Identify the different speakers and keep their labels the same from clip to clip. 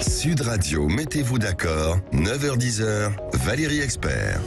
Speaker 1: Sud Radio, mettez-vous d'accord, 9h-10h, Valérie Expert.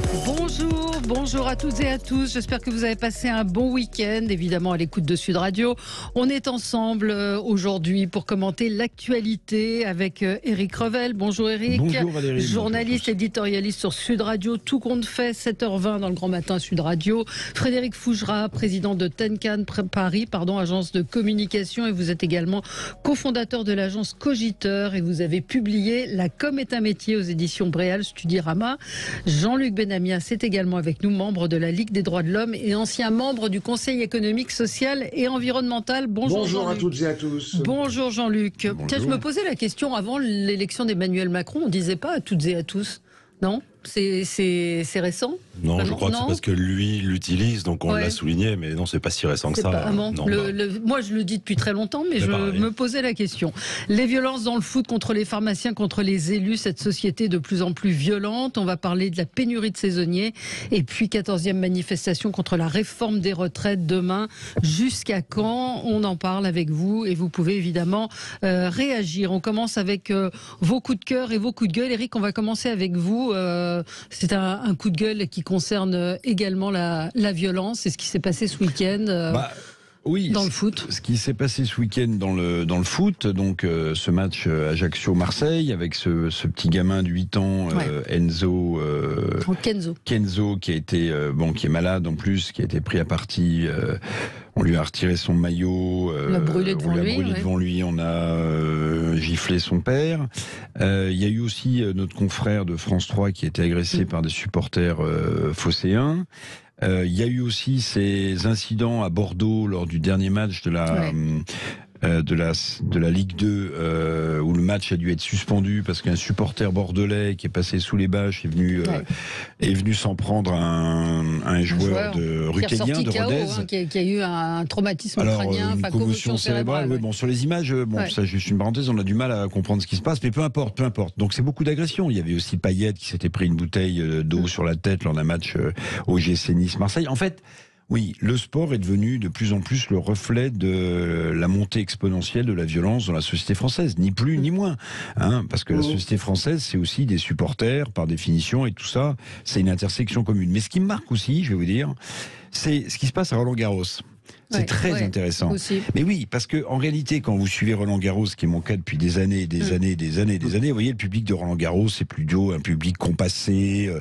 Speaker 2: Bonjour à toutes et à tous. J'espère que vous avez passé un bon week-end, évidemment à l'écoute de Sud Radio. On est ensemble aujourd'hui pour commenter l'actualité avec Éric Revel. Bonjour Éric.
Speaker 3: Bonjour Valérie.
Speaker 2: Journaliste, éditorialiste sur Sud Radio. Tout compte fait, 7h20 dans le Grand Matin Sud Radio. Frédéric Fougera, président de Tenkan Paris, agence de communication. Et vous êtes également cofondateur de l'agence Cogiteur. Et vous avez publié La com est un métier aux éditions Bréal Studirama. Jean-Luc Benamia, c'est également avec nous, membre de la Ligue des droits de l'homme et ancien membre du Conseil économique, social et environnemental.
Speaker 4: Bonjour à toutes et à tous.
Speaker 2: Bonjour Jean-Luc. Tiens, je me posais la question avant l'élection d'Emmanuel Macron, on ne disait pas à toutes et à tous, non ? C'est récent ?
Speaker 3: Non, je crois que c'est parce que lui l'utilise, donc on l'a souligné, mais non, c'est pas si récent que ça.
Speaker 2: Moi, je le dis depuis très longtemps, mais je me posais la question. Les violences dans le foot contre les pharmaciens, contre les élus, cette société de plus en plus violente. On va parler de la pénurie de saisonniers. Et puis, 14e manifestation contre la réforme des retraites demain. Jusqu'à quand ? On en parle avec vous et vous pouvez évidemment réagir. On commence avec vos coups de cœur et vos coups de gueule. Éric, on va commencer avec vous. C'est un coup de gueule qui concerne également la violence. C'est ce qui s'est passé ce week-end dans le foot.
Speaker 3: Ce qui s'est passé ce week-end dans le foot, donc ce match Ajaccio-Marseille avec ce petit gamin de 8 ans, Kenzo, qui a été qui est malade en plus, qui a été pris à partie. On lui a retiré son maillot,
Speaker 2: on l'a brûlé devant lui,
Speaker 3: on a giflé son père. Il y a eu aussi notre confrère de France 3 qui a été agressé par des supporters phocéens. Il y a eu aussi ces incidents à Bordeaux lors du dernier match de la Ligue 2 où le match a dû être suspendu parce qu'un supporter bordelais qui est passé sous les bâches est venu s'en prendre à un joueur de Ruthénien, de Rodez,
Speaker 2: qui a eu un traumatisme crânien,
Speaker 3: une commotion cérébrale. Oui, sur les images, ça juste une parenthèse, on a du mal à comprendre ce qui se passe, mais peu importe. Donc c'est beaucoup d'agressions. Il y avait aussi Payet qui s'était pris une bouteille d'eau sur la tête lors d'un match au GC Nice-Marseille. En fait, oui, le sport est devenu de plus en plus le reflet de la montée exponentielle de la violence dans la société française, ni plus ni moins. Parce que la société française, c'est aussi des supporters, par définition, et tout ça, c'est une intersection commune. Mais ce qui me marque aussi, je vais vous dire, c'est ce qui se passe à Roland-Garros. C'est très intéressant. Aussi. Mais oui, parce que en réalité, quand vous suivez Roland-Garros, ce qui est mon cas depuis des années, vous voyez, le public de Roland-Garros, c'est plutôt un public compassé,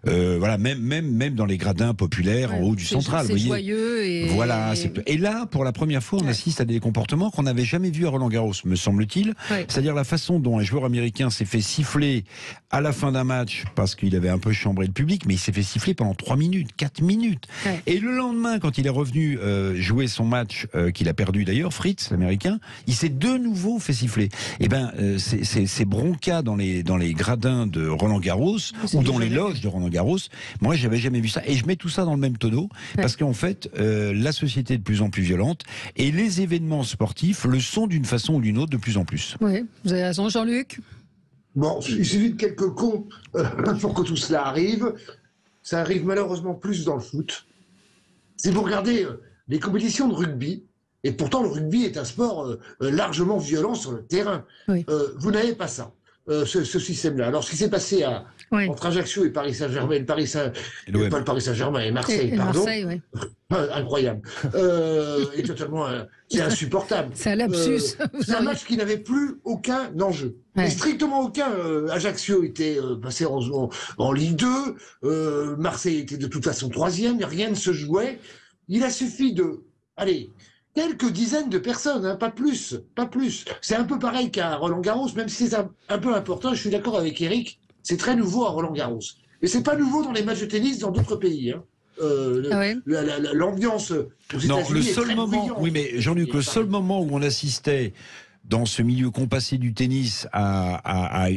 Speaker 3: même dans les gradins populaires en haut du central.
Speaker 2: C'est joyeux
Speaker 3: et là, pour la première fois, on assiste à des comportements qu'on n'avait jamais vus à Roland-Garros, me semble-t-il. C'est-à-dire la façon dont un joueur américain s'est fait siffler à la fin d'un match parce qu'il avait un peu chambré le public, mais il s'est fait siffler pendant 3 minutes, 4 minutes. Et le lendemain, quand il est revenu jouer son match qu'il a perdu d'ailleurs, Fritz, l'américain, il s'est de nouveau fait siffler. Et ces broncas dans les gradins de Roland-Garros ou dans les loges de Roland-Garros, moi j'avais jamais vu ça. Et je mets tout ça dans le même tonneau parce qu'en fait, la société est de plus en plus violente et les événements sportifs le sont d'une façon ou d'une autre de plus en plus.
Speaker 2: Oui, vous avez raison, Jean-Luc.
Speaker 4: Bon, il suffit de quelques cons pour que tout cela arrive. Ça arrive malheureusement plus dans le foot. Si vous regardez les compétitions de rugby, et pourtant le rugby est un sport largement violent sur le terrain, vous n'avez pas ça, ce système-là. Alors ce qui s'est passé entre Ajaccio et Paris Saint-Germain, pas le Paris Saint-Germain et Marseille,
Speaker 2: Marseille,
Speaker 4: incroyable, et totalement, c'est insupportable.
Speaker 2: C'est un lapsus.
Speaker 4: C'est un match qui n'avait plus aucun enjeu. Et strictement aucun. Ajaccio était passé en Ligue 2, Marseille était de toute façon 3e, rien ne se jouait. Il a suffi de, quelques dizaines de personnes, pas plus. C'est un peu pareil qu'à Roland-Garros, même si c'est un peu important. Je suis d'accord avec Éric, c'est très nouveau à Roland-Garros. Et c'est pas nouveau dans les matchs de tennis dans d'autres pays. L'ambiance aux États-Unis est très bruyante.
Speaker 3: Oui, mais Jean-Luc, le seul moment où on assistait dans ce milieu compassé du tennis à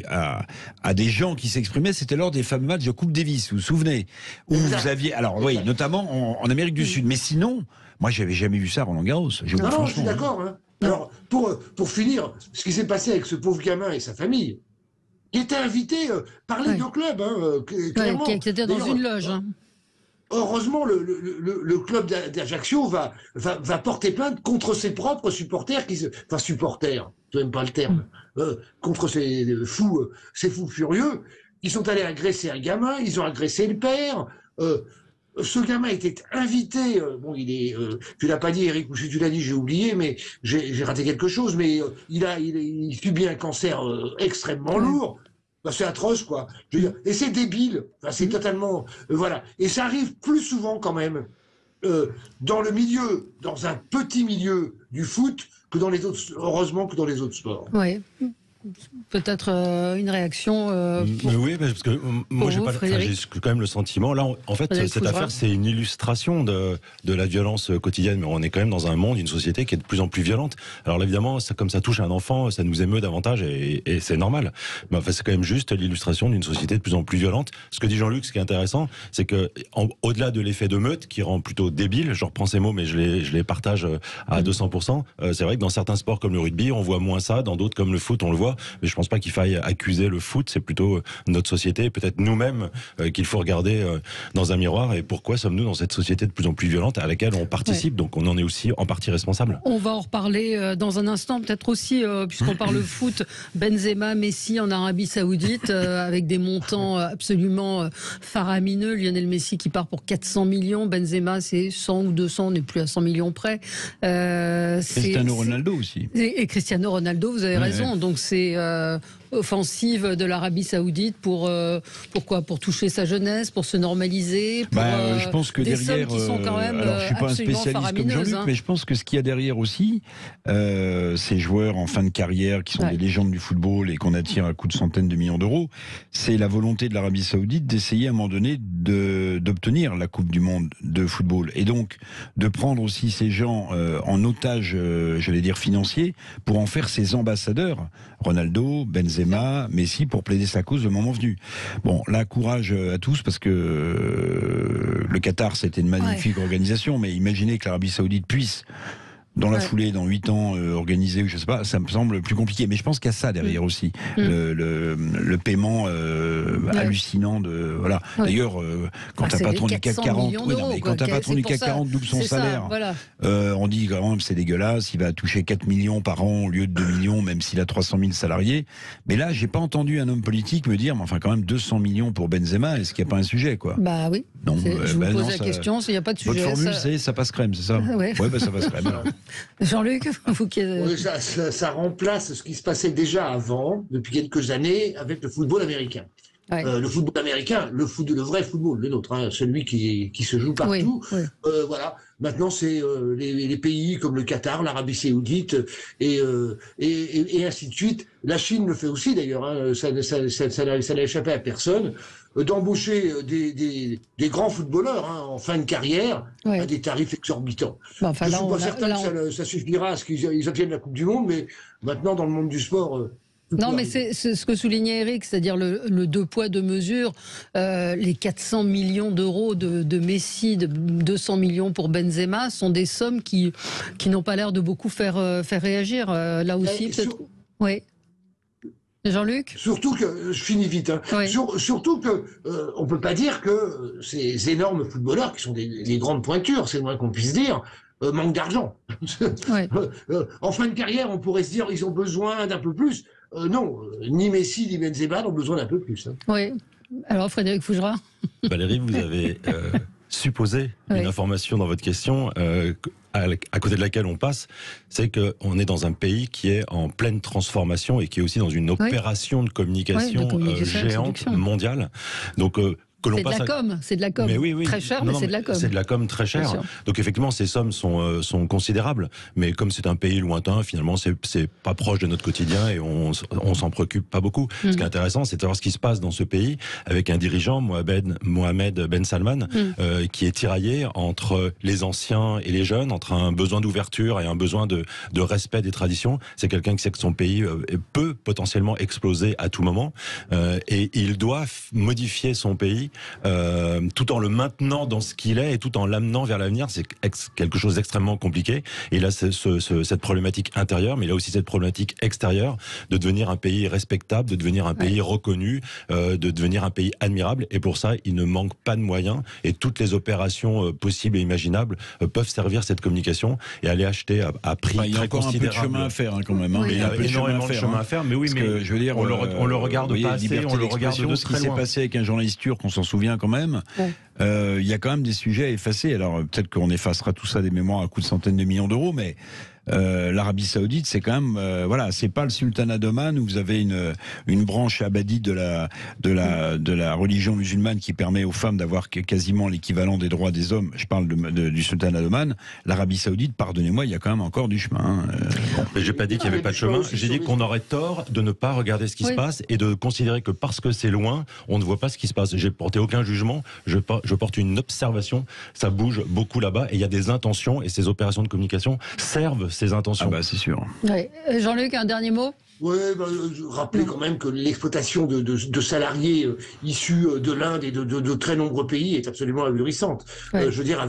Speaker 3: des gens qui s'exprimaient, c'était lors des fameux matchs de Coupe Davis, vous vous souvenez, où vous aviez, notamment en Amérique du Sud, mais sinon, moi j'avais jamais vu ça à Roland-Garros.
Speaker 4: Je suis d'accord. Alors, pour finir, ce qui s'est passé avec ce pauvre gamin et sa famille, qui était invité par les deux clubs, clairement.
Speaker 2: Qui était dans une loge.
Speaker 4: heureusement, le club d'Ajaccio va porter plainte contre ses propres supporters, supporters, je n'aime pas le terme, contre ces fous furieux. Ils sont allés agresser un gamin, ils ont agressé le père. Ce gamin était invité. Tu l'as pas dit, Eric, ou si tu l'as dit, j'ai oublié, mais j'ai raté quelque chose. Mais il subit un cancer extrêmement lourd. C'est atroce, quoi. Je veux dire, et c'est débile. C'est totalement, voilà. Et ça arrive plus souvent quand même dans un petit milieu du foot que dans les autres. Heureusement que dans les autres sports.
Speaker 2: Oui. Peut-être une réaction
Speaker 5: oui, parce que moi j'ai quand même le sentiment là, en fait, cette affaire c'est une illustration de la violence quotidienne, mais on est quand même dans un monde, une société qui est de plus en plus violente. Alors évidemment, comme ça touche un enfant, ça nous émeut davantage et c'est normal, mais enfin c'est quand même juste l'illustration d'une société de plus en plus violente. Ce que dit Jean-Luc, ce qui est intéressant, c'est que au-delà de l'effet de meute qui rend plutôt débile, je reprends ces mots mais je les partage à 200%, c'est vrai que dans certains sports comme le rugby on voit moins ça, dans d'autres comme le foot on le voit. Mais je pense pas qu'il faille accuser le foot, c'est plutôt notre société, peut-être nous-mêmes qu'il faut regarder dans un miroir. Et pourquoi sommes-nous dans cette société de plus en plus violente à laquelle on participe, donc on en est aussi en partie responsable.
Speaker 2: On va en reparler dans un instant, peut-être aussi, puisqu'on parle foot, Benzema, Messi en Arabie Saoudite, avec des montants absolument faramineux. Lionel Messi qui part pour 400 millions, Benzema c'est 100 ou 200, on n'est plus à 100 millions près.
Speaker 3: Cristiano Ronaldo aussi.
Speaker 2: Et Cristiano Ronaldo, vous avez raison, donc c'est offensive de l'Arabie Saoudite pour quoi ? Pour toucher sa jeunesse, pour se normaliser, pour
Speaker 3: je pense que
Speaker 2: des
Speaker 3: derrière,
Speaker 2: sommes qui sont quand même
Speaker 3: alors je suis pas un spécialiste comme Jean-Luc, mais je pense que ce qu'il y a derrière aussi, ces joueurs en fin de carrière qui sont des légendes du football et qu'on attire à coups de centaines de millions d'euros, c'est la volonté de l'Arabie Saoudite d'essayer à un moment donné d'obtenir la Coupe du Monde de football et donc de prendre aussi ces gens en otage, j'allais dire financier, pour en faire ses ambassadeurs. Ronaldo, Benzema, Messi, pour plaider sa cause le moment venu. Bon, là, courage à tous, parce que le Qatar, c'était une magnifique organisation, mais imaginez que l'Arabie Saoudite puisse, dans la foulée, dans 8 ans, organiser, je sais pas, ça me semble plus compliqué. Mais je pense qu'il y a ça derrière aussi. Le paiement hallucinant de, voilà. D'ailleurs, quand un patron du CAC 40, quand un patron du CAC 40 double son salaire, on dit quand même c'est dégueulasse, il va toucher 4 millions par an au lieu de 2 millions, même s'il a 300 000 salariés. Mais là, j'ai pas entendu un homme politique me dire, mais enfin, quand même 200 millions pour Benzema, est-ce qu'il n'y a pas un sujet, quoi?
Speaker 2: Bah oui.
Speaker 3: Non,
Speaker 2: je vous pose la question, s'il n'y a pas de sujet.
Speaker 3: Votre formule, c'est ça passe crème, c'est ça? Ouais, ça passe crème, alors.
Speaker 2: Jean-Luc, vous qui...
Speaker 4: Oui, ça remplace ce qui se passait déjà avant, depuis quelques années, avec le football américain. Le football américain, le vrai football, le nôtre, celui qui se joue partout. Voilà. Maintenant, c'est les pays comme le Qatar, l'Arabie Saoudite et ainsi de suite. La Chine le fait aussi d'ailleurs. Ça n'a échappé à personne. D'embaucher des grands footballeurs en fin de carrière à des tarifs exorbitants. Je ne suis pas certain que ça suffira à ce qu'ils obtiennent la Coupe du Monde, mais maintenant, dans le monde du sport...
Speaker 2: Non, mais c'est ce que soulignait Eric, c'est-à-dire le deux poids, deux mesures, les 400 millions d'euros de Messi, de 200 millions pour Benzema, sont des sommes qui n'ont pas l'air de beaucoup faire réagir. Là aussi, peut-être... Oui. Jean-Luc ?
Speaker 4: Surtout que, je finis vite, surtout que on peut pas dire que ces énormes footballeurs, qui sont des grandes pointures, c'est le moins qu'on puisse dire, manquent d'argent. En fin de carrière, on pourrait se dire ils ont besoin d'un peu plus. Non, ni Messi ni Benzema n'ont besoin d'un peu plus.
Speaker 2: Oui. Alors Frédéric Fougera.
Speaker 5: Valérie, vous avez supposé une information dans votre question à côté de laquelle on passe, c'est qu'on est dans un pays qui est en pleine transformation et qui est aussi dans une opération de communication, géante, mondiale. Donc
Speaker 2: c'est de la com,
Speaker 5: mais
Speaker 2: très cher, mais c'est de la com.
Speaker 5: C'est de la com très chère. Donc effectivement, ces sommes sont considérables, mais comme c'est un pays lointain, finalement, c'est pas proche de notre quotidien et on s'en préoccupe pas beaucoup. Ce qui est intéressant, c'est de voir ce qui se passe dans ce pays avec un dirigeant, Mohamed Ben Salman, qui est tiraillé entre les anciens et les jeunes, entre un besoin d'ouverture et un besoin de respect des traditions. C'est quelqu'un qui sait que son pays peut potentiellement exploser à tout moment et il doit modifier son pays pays, tout en le maintenant dans ce qu'il est et tout en l'amenant vers l'avenir. C'est quelque chose d'extrêmement compliqué. Et il a cette problématique intérieure, mais il a aussi cette problématique extérieure de devenir un pays respectable, de devenir un pays reconnu, de devenir un pays admirable. Et pour ça, il ne manque pas de moyens. Et toutes les opérations possibles et imaginables peuvent servir cette communication et aller acheter à prix très considérable.
Speaker 3: Il y a encore un peu de chemin à faire quand même.
Speaker 5: Il y a énormément de chemin à faire. Mais oui, mais
Speaker 3: je veux dire,
Speaker 5: on le regarde pas assez, on le regarde de
Speaker 3: ce qui
Speaker 5: très
Speaker 3: s'est
Speaker 5: loin.
Speaker 3: passé avec un journaliste turc, on s'en souvient quand même. Il y a quand même des sujets à effacer. Alors peut-être qu'on effacera tout ça des mémoires à coût de centaines de millions d'euros, mais l'Arabie Saoudite, c'est quand même, voilà, c'est pas le sultanat d'Oman où vous avez une branche abadite de la religion musulmane qui permet aux femmes d'avoir quasiment l'équivalent des droits des hommes. Je parle du sultanat d'Oman. L'Arabie Saoudite, pardonnez-moi, il y a quand même encore du chemin.
Speaker 5: Mais j'ai pas dit qu'il y avait pas de chemin. J'ai dit qu'on aurait tort de ne pas regarder ce qui se passe et de considérer que parce que c'est loin, on ne voit pas ce qui se passe. J'ai porté aucun jugement. Je porte une observation. Ça bouge beaucoup là-bas et il y a des intentions et ces opérations de communication servent ces intentions.
Speaker 3: Ah bah c'est sûr.
Speaker 2: Ouais. Jean-Luc, un dernier mot ?
Speaker 4: Oui, rappelez quand même que l'exploitation de salariés issus de l'Inde et de très nombreux pays est absolument ahurissante. Je veux dire,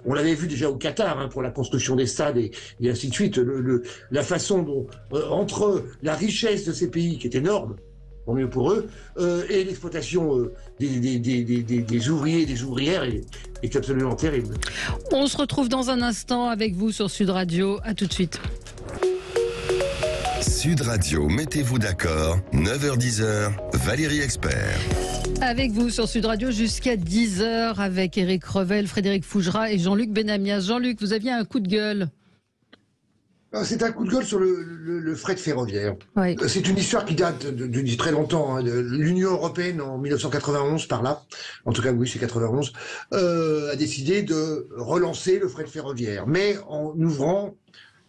Speaker 4: on l'avait vu déjà au Qatar pour la construction des stades et ainsi de suite. La façon dont entre la richesse de ces pays qui est énorme, tant mieux pour eux, et l'exploitation des ouvriers et des ouvrières est absolument terrible.
Speaker 2: On se retrouve dans un instant avec vous sur Sud Radio. À tout de suite.
Speaker 1: Sud Radio, mettez-vous d'accord, 9h-10h, Valérie Expert.
Speaker 2: Avec vous sur Sud Radio jusqu'à 10h avec Éric Revel, Frédéric Fougera et Jean-Luc Benamias. Jean-Luc, vous aviez un coup de gueule.
Speaker 4: C'est un coup de gueule sur le fret ferroviaire.
Speaker 2: Oui.
Speaker 4: C'est une histoire qui date de très longtemps. L'Union européenne, en 1991, par là, en tout cas oui, c'est 91, a décidé de relancer le fret ferroviaire, mais en ouvrant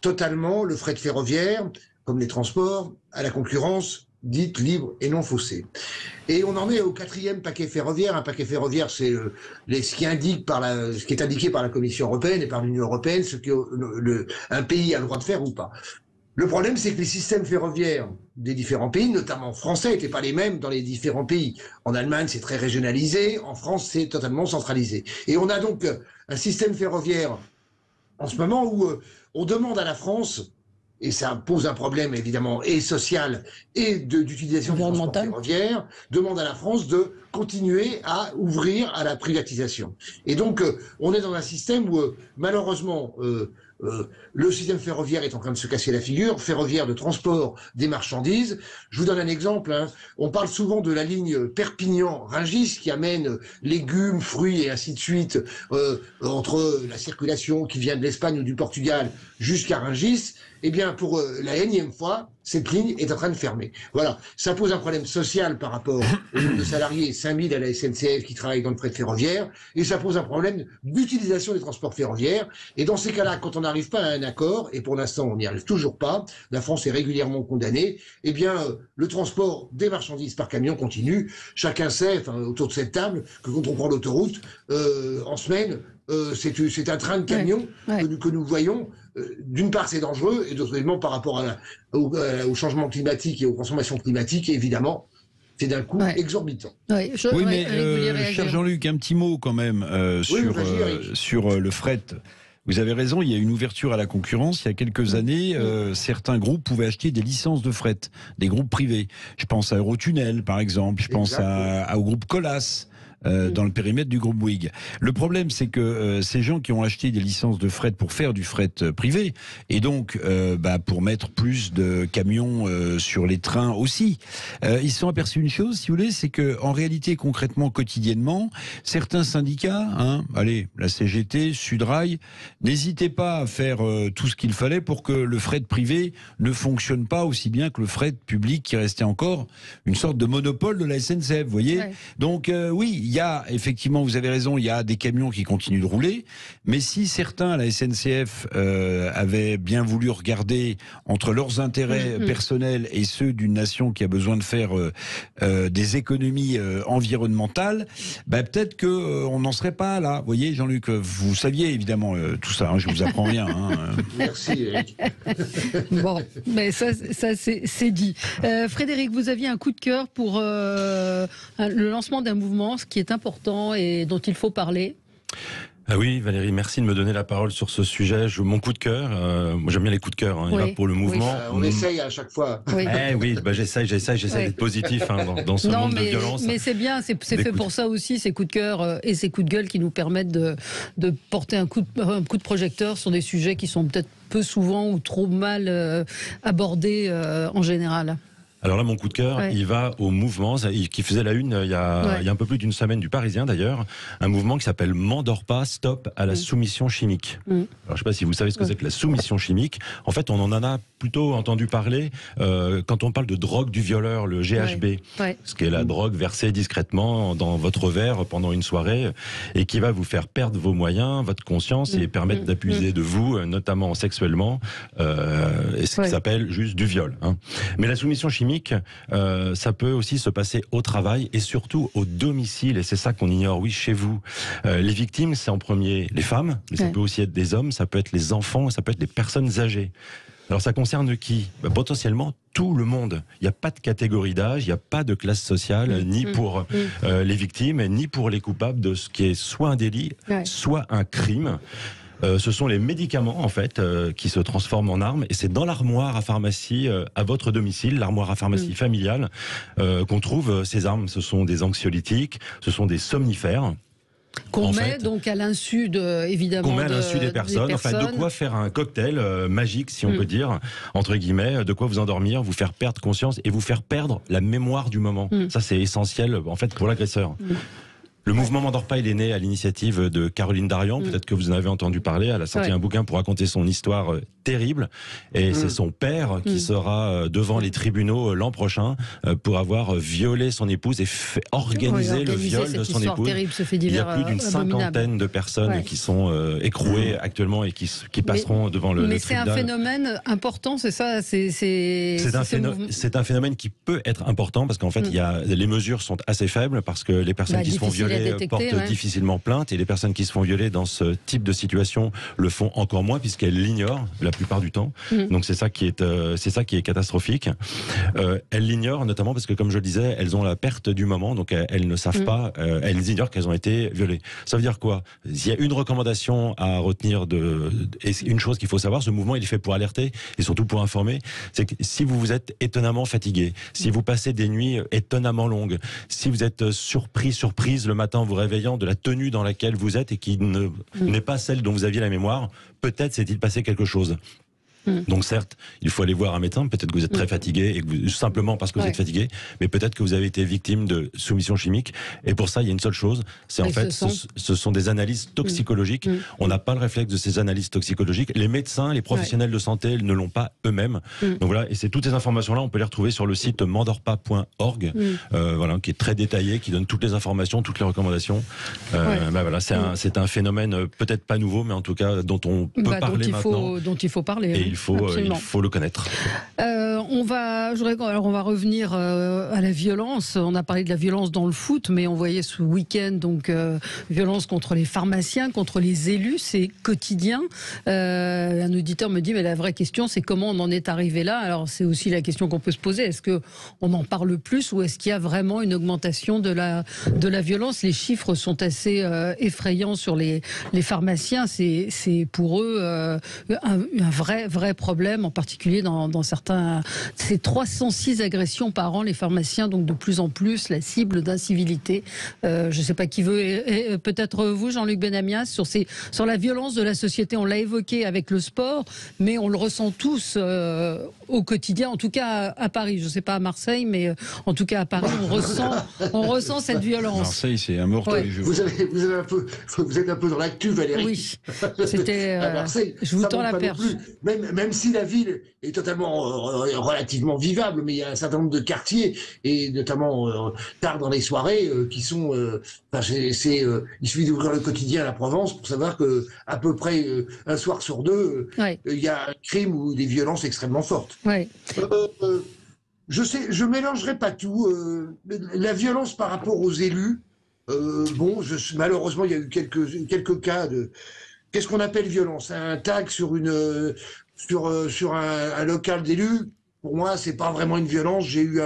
Speaker 4: totalement le fret ferroviaire, comme les transports, à la concurrence dite libre et non faussée. Et on en est au 4e paquet ferroviaire. Un paquet ferroviaire, c'est ce qui est indiqué par la Commission européenne et par l'Union européenne, ce qu'un pays a le droit de faire ou pas. Le problème, c'est que les systèmes ferroviaires des différents pays, notamment français, n'étaient pas les mêmes dans les différents pays. En Allemagne, c'est très régionalisé. En France, c'est totalement centralisé. Et on a donc un système ferroviaire en ce moment où on demande à la France, et ça pose un problème évidemment et social et d'utilisation du transport ferroviaire, demande à la France de continuer à ouvrir à la privatisation. Et donc on est dans un système où malheureusement le système ferroviaire est en train de se casser la figure, ferroviaire de transport des marchandises. Je vous donne un exemple. On parle souvent de la ligne Perpignan-Rungis qui amène légumes, fruits et ainsi de suite entre la circulation qui vient de l'Espagne ou du Portugal jusqu'à Rungis. Eh bien, pour la énième fois, cette ligne est en train de fermer. Voilà, ça pose un problème social par rapport au nombre de salariés, 5000 à la SNCF qui travaillent dans le fret ferroviaire, et ça pose un problème d'utilisation des transports ferroviaires. Et dans ces cas-là, quand on n'arrive pas à un accord, et pour l'instant on n'y arrive toujours pas, la France est régulièrement condamnée, eh bien le transport des marchandises par camion continue. Chacun sait, autour de cette table, que quand on prend l'autoroute, en semaine, c'est un train de camions que nous voyons. D'une part, c'est dangereux, et d'autre par rapport au changement climatique et aux consommations climatiques, évidemment, c'est d'un coût exorbitant.
Speaker 3: Mais cher Jean-Luc, un petit mot quand même sur le fret. Vous avez raison, il y a une ouverture à la concurrence. Il y a quelques années, certains groupes pouvaient acheter des licences de fret, des groupes privés. Je pense à Eurotunnel, par exemple. Je pense au groupe Colas. Dans le périmètre du groupe Bouygues. Le problème, c'est que ces gens qui ont acheté des licences de fret pour faire du fret privé, et donc pour mettre plus de camions sur les trains aussi, ils se sont aperçus une chose, si vous voulez, c'est que en réalité, concrètement, quotidiennement, certains syndicats, la CGT, Sudrail, n'hésitaient pas à faire tout ce qu'il fallait pour que le fret privé ne fonctionne pas aussi bien que le fret public, qui restait encore une sorte de monopole de la SNCF, vous voyez. Donc oui, il y a, effectivement, vous avez raison, il y a des camions qui continuent de rouler, mais si certains à la SNCF avaient bien voulu regarder entre leurs intérêts personnels et ceux d'une nation qui a besoin de faire des économies environnementales, peut-être qu'on n'en serait pas là. Vous voyez, Jean-Luc, vous saviez évidemment tout ça, je vous apprends rien.
Speaker 4: Merci, Eric.
Speaker 2: Bon, mais ça c'est dit. Frédéric, vous aviez un coup de cœur pour le lancement d'un mouvement qui qui est important et dont il faut parler.
Speaker 5: Ah oui, Valérie, merci de me donner la parole sur ce sujet. Mon coup de cœur, moi j'aime bien les coups de cœur, il va pour le mouvement.
Speaker 4: On essaye à chaque fois.
Speaker 5: J'essaie d'être positif dans ce monde de violence.
Speaker 2: Mais c'est bien, c'est fait pour ça aussi, ces coups de cœur et ces coups de gueule qui nous permettent de porter un coup de projecteur sur des sujets qui sont peut-être peu souvent ou trop mal abordés en général.
Speaker 5: Alors là, mon coup de cœur, il va au mouvement qui faisait la une il y a un peu plus d'une semaine du Parisien d'ailleurs, un mouvement qui s'appelle M'endors pas, stop à la soumission chimique. Alors je ne sais pas si vous savez ce que c'est que la soumission chimique. En fait, on en a plutôt entendu parler quand on parle de drogue du violeur, le GHB, ce qui est la drogue versée discrètement dans votre verre pendant une soirée et qui va vous faire perdre vos moyens, votre conscience et permettre d'abuser de vous, notamment sexuellement, et ce qui s'appelle juste du viol. Mais la soumission chimique, ça peut aussi se passer au travail et surtout au domicile, et c'est ça qu'on ignore, chez vous. Les victimes, c'est en premier les femmes, mais ça peut aussi être des hommes, ça peut être les enfants, ça peut être des personnes âgées. Alors ça concerne qui ? Potentiellement tout le monde. Il n'y a pas de catégorie d'âge, il n'y a pas de classe sociale, ni pour les victimes, ni pour les coupables de ce qui est soit un délit, soit un crime. Ce sont les médicaments en fait qui se transforment en armes et c'est dans l'armoire à pharmacie à votre domicile, l'armoire à pharmacie familiale qu'on trouve ces armes. Ce sont des anxiolytiques, ce sont des somnifères.
Speaker 2: Qu'on met donc à l'insu évidemment.
Speaker 5: Qu'on met à l'insu des personnes. Enfin, de quoi faire un cocktail magique, si on peut dire, entre guillemets, de quoi vous endormir, vous faire perdre conscience et vous faire perdre la mémoire du moment. Ça, c'est essentiel en fait pour l'agresseur. Le mouvement M'endors pas, il est né à l'initiative de Caroline Darian. Peut-être que vous en avez entendu parler. Elle a sorti un bouquin pour raconter son histoire terrible. Et c'est son père qui sera devant les tribunaux l'an prochain pour avoir violé son épouse et organisé le viol de son épouse. Il y a plus d'une cinquantaine de personnes qui sont écrouées actuellement et qui passeront devant le tribunal.
Speaker 2: Mais c'est un phénomène important, c'est ça. C'est
Speaker 5: un phénomène qui peut être important parce qu'en fait, les mesures sont assez faibles parce que les personnes qui se font violer portent difficilement plainte et les personnes qui se font violer dans ce type de situation le font encore moins puisqu'elles l'ignorent la plupart du temps. Donc c'est ça qui est catastrophique. Elles l'ignorent notamment parce que comme je le disais, elles ont la perte du moment, donc elles ne savent pas, elles ignorent qu'elles ont été violées. Ça veut dire quoi ? Il y a une recommandation à retenir et une chose qu'il faut savoir, ce mouvement il est fait pour alerter et surtout pour informer, c'est que si vous êtes étonnamment fatigué, si vous passez des nuits étonnamment longues, si vous êtes surprise le matin en vous réveillant de la tenue dans laquelle vous êtes et qui n'est pas celle dont vous aviez la mémoire, peut-être s'est-il passé quelque chose. Donc certes, il faut aller voir un médecin, peut-être que vous êtes très fatigué, et que simplement parce que vous êtes fatigué, mais peut-être que vous avez été victime de soumission chimique, et pour ça il y a une seule chose, c'est en fait ce sont des analyses toxicologiques. On n'a pas le réflexe de ces analyses toxicologiques, les médecins, les professionnels de santé ne l'ont pas eux-mêmes. Donc voilà, et c'est toutes ces informations-là, on peut les retrouver sur le site m'endorpas.org, voilà, qui est très détaillé, qui donne toutes les informations, toutes les recommandations. Voilà, c'est un phénomène peut-être pas nouveau, mais en tout cas dont on peut parler maintenant.
Speaker 2: Dont il faut parler.
Speaker 5: Et il faut le connaître.
Speaker 2: On va revenir à la violence. On a parlé de la violence dans le foot, mais on voyait ce week-end donc violence contre les pharmaciens, contre les élus, c'est quotidien. Un auditeur me dit mais la vraie question c'est comment on en est arrivé là. Alors c'est aussi la question qu'on peut se poser. Est-ce que on en parle plus ou est-ce qu'il y a vraiment une augmentation de la violence ? Les chiffres sont assez effrayants sur les pharmaciens. C'est pour eux un vrai problème, en particulier dans certains. C'est 306 agressions par an, les pharmaciens, donc de plus en plus la cible d'incivilité. Je ne sais pas qui veut, et peut-être vous, Jean-Luc Benamias, sur la violence de la société. On l'a évoqué avec le sport, mais on le ressent tous au quotidien, en tout cas à Paris. Je ne sais pas à Marseille, mais en tout cas à Paris, on ressent cette violence.
Speaker 3: Marseille, c'est un mort tous les jours.
Speaker 4: Vous êtes un peu dans l'actu, Valérie.
Speaker 2: Oui, c'était.
Speaker 4: Marseille,
Speaker 2: je vous tends la perche.
Speaker 4: Même si la ville est totalement relativement vivable, mais il y a un certain nombre de quartiers, et notamment tard dans les soirées, qui sont... il suffit d'ouvrir le quotidien à la Provence pour savoir que à peu près un soir sur deux, il y a un crime ou des violences extrêmement fortes. Je mélangerai pas tout. La violence par rapport aux élus, malheureusement, il y a eu quelques cas de... Qu'est-ce qu'on appelle violence ? Un tag sur un local d'élus, pour moi, c'est pas vraiment une violence. J'ai eu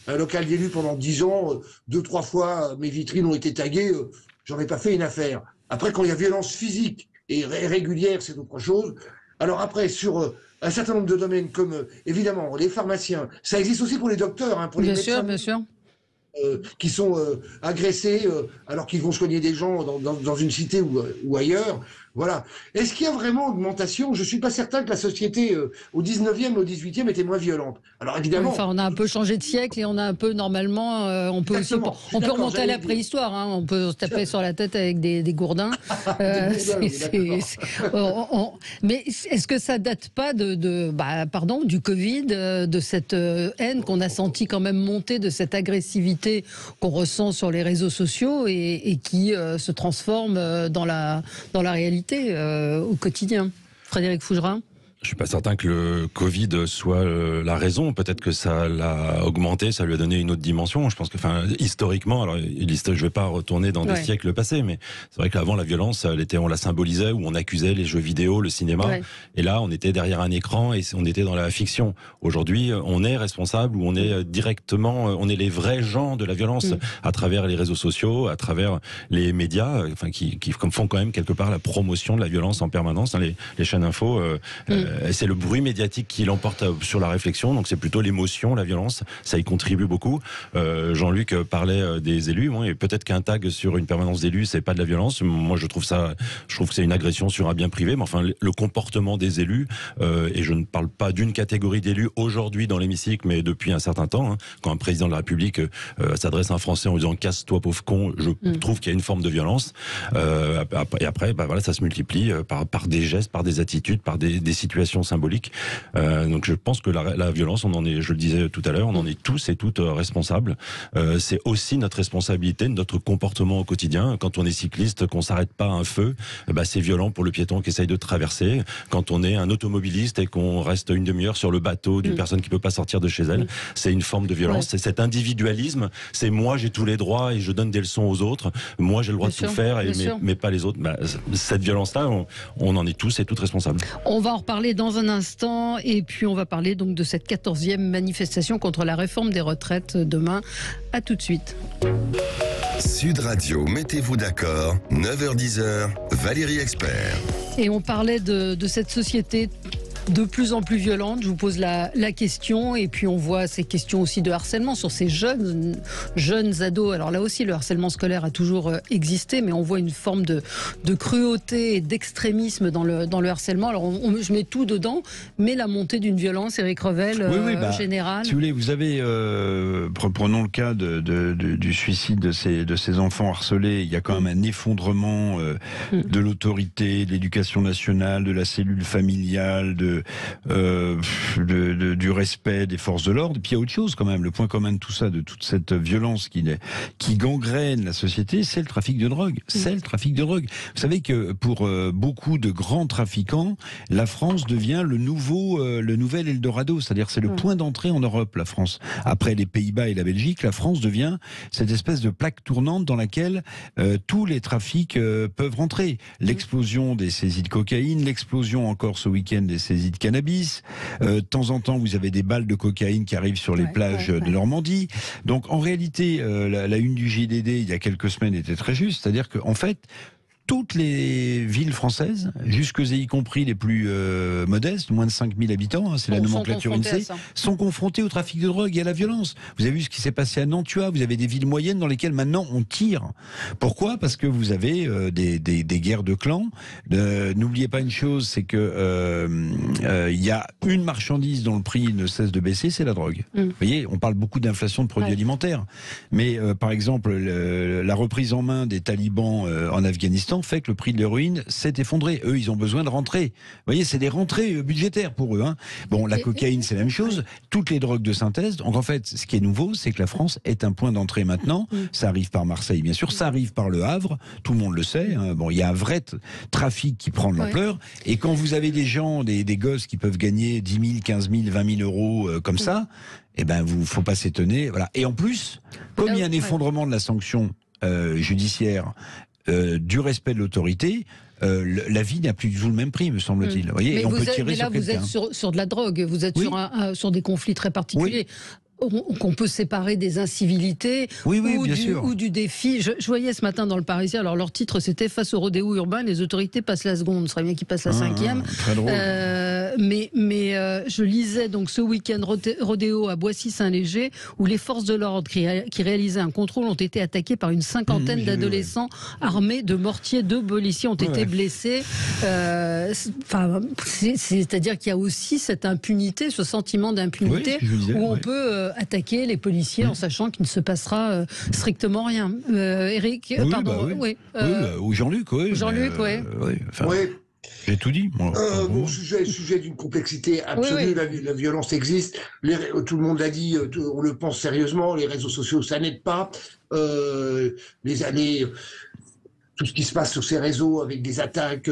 Speaker 4: un local d'élu pendant 10 ans, 2-3 fois mes vitrines ont été taguées, j'en ai pas fait une affaire. Après, quand il y a violence physique et régulière, c'est autre chose. Alors après, sur un certain nombre de domaines comme, évidemment, les pharmaciens, ça existe aussi pour les docteurs, pour les médecins.
Speaker 2: Bien sûr.
Speaker 4: Qui sont agressés alors qu'ils vont soigner des gens dans une cité ou ailleurs. Voilà. Est-ce qu'il y a vraiment augmentation ? Je ne suis pas certain que la société au 19e et au 18e était moins violente. Alors évidemment...
Speaker 2: Enfin, on a un peu changé de siècle et on a un peu, normalement, on peut aussi... On peut remonter à la préhistoire, on peut se taper sur la tête avec des gourdins. Mais est-ce que ça date pas du Covid, de cette haine qu'on a senti quand même monter, de cette agressivité qu'on ressent sur les réseaux sociaux et qui se transforme dans la réalité au quotidien. Frédéric Fougerat.
Speaker 5: Je suis pas certain que le Covid soit la raison. Peut-être que ça l'a augmenté, ça lui a donné une autre dimension. Je pense que, historiquement, alors je vais pas retourner dans des siècles passés, mais c'est vrai qu'avant la violence, on la symbolisait ou on accusait les jeux vidéo, le cinéma. Ouais. Et là, on était derrière un écran et on était dans la fiction. Aujourd'hui, on est responsable ou on est directement, on est les vrais gens de la violence à travers les réseaux sociaux, à travers les médias, qui font quand même quelque part la promotion de la violence en permanence. Les chaînes info. C'est le bruit médiatique qui l'emporte sur la réflexion, donc c'est plutôt l'émotion, la violence, ça y contribue beaucoup. Jean-Luc parlait des élus, et peut-être qu'un tag sur une permanence d'élus, c'est pas de la violence. Moi, je trouve que c'est une agression sur un bien privé, mais enfin, le comportement des élus, et je ne parle pas d'une catégorie d'élus aujourd'hui dans l'hémicycle, mais depuis un certain temps, quand un président de la République s'adresse à un Français en disant « casse-toi pauvre con », je trouve qu'il y a une forme de violence. Et après, ça se multiplie par des gestes, par des attitudes, par des situations symbolique. Donc je pense que la violence, on en est, je le disais tout à l'heure, on en est tous et toutes responsables. C'est aussi notre responsabilité, notre comportement au quotidien. Quand on est cycliste, qu'on s'arrête pas à un feu, c'est violent pour le piéton qui essaye de traverser. Quand on est un automobiliste et qu'on reste une demi-heure sur le bateau d'une personne qui peut pas sortir de chez elle, c'est une forme de violence. C'est cet individualisme. C'est moi, j'ai tous les droits et je donne des leçons aux autres. Moi, j'ai le droit de tout faire, mais pas les autres. Cette violence-là, on en est tous et toutes responsables.
Speaker 2: On va en reparler dans un instant et puis on va parler donc de cette 14e manifestation contre la réforme des retraites demain. À tout de suite.
Speaker 1: Sud Radio, mettez-vous d'accord, 9h-10h, Valérie Expert.
Speaker 2: Et on parlait de cette société de plus en plus violente. Je vous pose la question et puis on voit ces questions aussi de harcèlement sur ces jeunes ados. Alors là aussi, le harcèlement scolaire a toujours existé, mais on voit une forme de cruauté et d'extrémisme dans le harcèlement. Alors je mets tout dedans, mais la montée d'une violence, Éric Revel, générale.
Speaker 3: Si vous avez, prenons le cas du suicide de ces enfants harcelés, il y a quand même un effondrement de l'autorité, de l'éducation nationale, de la cellule familiale, du respect des forces de l'ordre. Et puis il y a autre chose quand même, le point commun de tout ça, de toute cette violence qui gangrène la société, c'est le trafic de drogue. C'est le trafic de drogue. Vous savez que pour beaucoup de grands trafiquants, la France devient le nouvel Eldorado, c'est-à-dire c'est le point d'entrée en Europe, la France. Après les Pays-Bas et la Belgique, la France devient cette espèce de plaque tournante dans laquelle tous les trafics peuvent rentrer. L'explosion des saisies de cocaïne, l'explosion encore ce week-end des saisies de cannabis. De temps en temps, vous avez des balles de cocaïne qui arrivent sur les plages de Normandie. Donc, en réalité, la une du JDD, il y a quelques semaines, était très juste. C'est-à-dire qu'en fait, toutes les villes françaises, jusque y compris les plus modestes, moins de 5000 habitants, c'est la nomenclature INSEE, sont confrontées au trafic de drogue et à la violence. Vous avez vu ce qui s'est passé à Nantua, vous avez des villes moyennes dans lesquelles maintenant on tire. Pourquoi ? Parce que vous avez des guerres de clans. N'oubliez pas une chose, c'est que il y a une marchandise dont le prix ne cesse de baisser, c'est la drogue. Vous voyez, on parle beaucoup d'inflation de produits alimentaires, mais par exemple, la reprise en main des talibans en Afghanistan fait que le prix de l'héroïne s'est effondré. Eux, ils ont besoin de rentrées. Vous voyez, c'est des rentrées budgétaires pour eux. Bon, la cocaïne, c'est la même chose. Toutes les drogues de synthèse. Donc, en fait, ce qui est nouveau, c'est que la France est un point d'entrée maintenant. Ça arrive par Marseille, bien sûr. Ça arrive par Le Havre. Tout le monde le sait. Bon, il y a un vrai trafic qui prend de l'ampleur. Et quand vous avez des gens, des gosses qui peuvent gagner 10 000, 15 000, 20 000 euros comme ça, faut pas s'étonner. Voilà. Et en plus, comme il y a un effondrement de la sanction judiciaire, du respect de l'autorité, la vie n'a plus du tout le même prix, me semble-t-il. Vous voyez,
Speaker 2: mais là, vous êtes sur de la drogue, vous êtes sur des conflits très particuliers. qu'on peut séparer des incivilités ou du défi. Je voyais ce matin dans le Parisien, alors leur titre c'était « Face au rodéo urbain, les autorités passent la seconde ». Ce serait bien qu'ils passent la cinquième.
Speaker 3: Très drôle.
Speaker 2: Mais je lisais donc ce week-end rodéo à Boissy-Saint-Léger où les forces de l'ordre qui réalisaient un contrôle ont été attaquées par une cinquantaine d'adolescents armés de mortiers. 2 policiers ont été blessés. C'est-à-dire qu'il y a aussi cette impunité, ce sentiment d'impunité où on peut attaquer les policiers en sachant qu'il ne se passera strictement rien. Eric,
Speaker 3: ou Jean-Luc, j'ai tout dit.
Speaker 4: Sujet d'une complexité absolue. La violence existe. Tout le monde l'a dit. On le pense sérieusement. Les réseaux sociaux, ça n'aide pas. Les années, tout ce qui se passe sur ces réseaux avec des attaques.